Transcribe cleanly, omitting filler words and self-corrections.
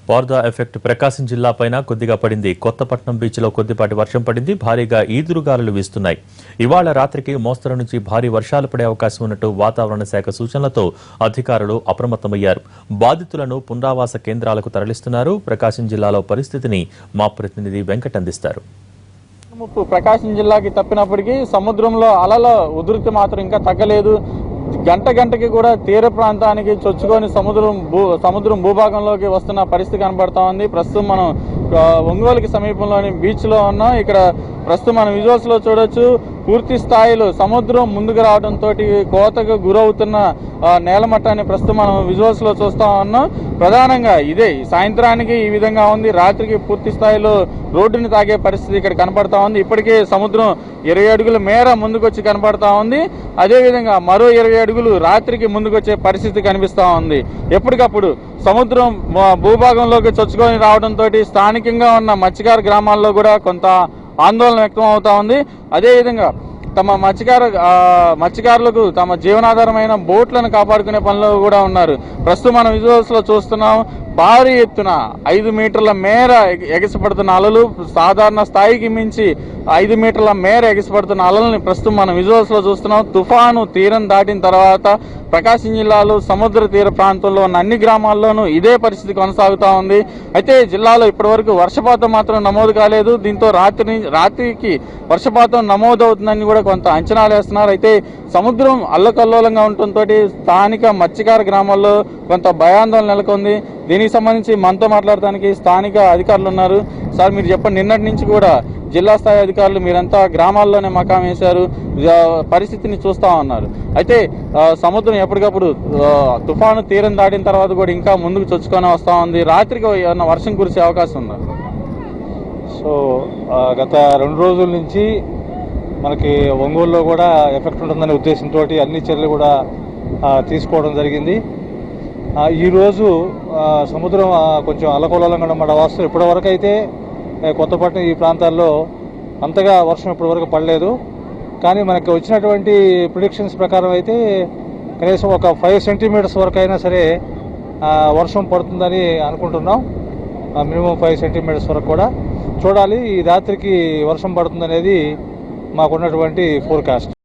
Wardha effect ప్రకాశం జిల్లా పైన కొద్దిగా పడింది. కొత్తపట్నం బీచ్ లో కొద్దిపాటి వర్షం పడింది. భారీగా ఈదురుగాలులు వీస్తున్నాయి. ఇవాళ రాత్రికి మోస్తరు నుంచి భారీ వర్షాలు పడే అవకాశం ఉన్నట్టు వాతావరణ శాఖ సూచనలతో అధికారులు అప్రమత్తమయ్యారు. బాధితులను పునరావాస కేంద్రాలకు తరలిస్తున్నారు. ప్రకాశం జిల్లాలో పరిస్థితిని మా ప్రతినిధి వెంకట్ అందిస్తారు. ముప్పు ప్రకాశం జిల్లాకి తప్పినప్పటికీ సముద్రంలో అలల ఉధృతి మాత్రం ఇంకా తగ్గలేదు. గంటకి కూడా తీర ప్రాంతానికి చొచ్చుకొని సముద్రం భూభాగంలోకి వస్తున్న పరిస్థితి కనబడతా ఉంది. ప్రస్తుతం మనం ఒంగోలుకి సమీపంలోని బీచ్ లో ఉన్నాం. ఇక్కడ ప్రస్తుతం మనం విజువల్స్ లో చూడొచ్చు, పూర్తి స్థాయిలో సముద్రం ముందుకు రావడంతో కోతకు గురవుతున్న నేల మట్టాన్ని ప్రస్తుతం మనం విజువల్స్ లో చూస్తా ఉన్నాం. ప్రధానంగా ఇదే సాయంత్రానికి ఈ విధంగా ఉంది. రాత్రికి పూర్తి స్థాయిలో రోడ్డుని తాగే పరిస్థితి ఇక్కడ కనపడతా ఉంది. ఇప్పటికే సముద్రం 20 అడుగుల మేర ముందుకొచ్చి కనపడతా ఉంది. అదేవిధంగా మరో 20 అడుగులు రాత్రికి ముందుకొచ్చే పరిస్థితి కనిపిస్తా ఉంది. ఎప్పటికప్పుడు సముద్రం భూభాగంలోకి చొచ్చుకొని రావడంతో స్థానికంగా ఉన్న మత్స్యకార గ్రామాల్లో కూడా కొంత ఆందోళన వ్యక్తం అవుతా ఉంది. అదేవిధంగా తమ మత్స్యకారులకు తమ జీవనాధారమైన బోట్లను కాపాడుకునే పనిలో కూడా ఉన్నారు. ప్రస్తుతం మనం విజువల్స్ లో చూస్తున్నాం, భారీ ఎత్తున 5 మీటర్ల మేర ఎగసిపడుతున్న అలలు, సాధారణ స్థాయికి మించి 5 మీటర్ల మేర ఎగసిపడుతున్న అలల్ని ప్రస్తుతం మనం విజువల్స్ లో చూస్తున్నాం. తుఫాను తీరం దాటిన తర్వాత ప్రకాశం జిల్లాలో సముద్ర తీర ప్రాంతంలో ఉన్న అన్ని గ్రామాల్లోనూ ఇదే పరిస్థితి కొనసాగుతా ఉంది. అయితే జిల్లాలో ఇప్పటివరకు వర్షపాతం మాత్రం నమోదు కాలేదు. దీంతో రాత్రికి వర్షపాతం నమోదవుతుందని కూడా కొంత అంచనాలు వేస్తున్నారు. అయితే సముద్రం అల్లకల్లోలంగా ఉండటంతో స్థానిక మత్స్యకార గ్రామాల్లో కొంత భయాందోళన నెలకొంది. దీనికి సంబంధించి మనతో మాట్లాడడానికి స్థానిక అధికారులు ఉన్నారు. సార్, మీరు చెప్పండి, నిన్నటి నుంచి కూడా జిల్లా స్థాయి అధికారులు మీరంతా గ్రామాల్లోనే మకాం వేశారు, పరిస్థితిని చూస్తా ఉన్నారు. అయితే సముద్రం ఎప్పటికప్పుడు తుఫాను తీరం దాటిన తర్వాత కూడా ఇంకా ముందుకు చొచ్చుకొని వస్తా ఉంది. రాత్రికి ఏమన్నా వర్షం కురిసే అవకాశం ఉందా? సో గత 2 రోజుల నుంచి మనకి ఒంగోలులో కూడా ఎఫెక్ట్ ఉంటుందనే ఉద్దేశంతో అన్ని చర్యలు కూడా తీసుకోవడం జరిగింది. ఈరోజు సముద్రం కొంచెం అల్లకల్లోలంగా ఉండడం వాస్తవం. ఇప్పటివరకు అయితే కొత్తపట్నం ఈ ప్రాంతాల్లో అంతగా వర్షం ఇప్పటివరకు పడలేదు. కానీ మనకు వచ్చినటువంటి ప్రిడిక్షన్స్ ప్రకారం అయితే కనీసం ఒక 5 సెంటీమీటర్స్ వరకు అయినా సరే వర్షం పడుతుందని అనుకుంటున్నాం. మినిమం 5 సెంటీమీటర్స్ వరకు కూడా చూడాలి. ఈ రాత్రికి వర్షం పడుతుందనేది మాకున్నటువంటి ఫోర్కాస్ట్.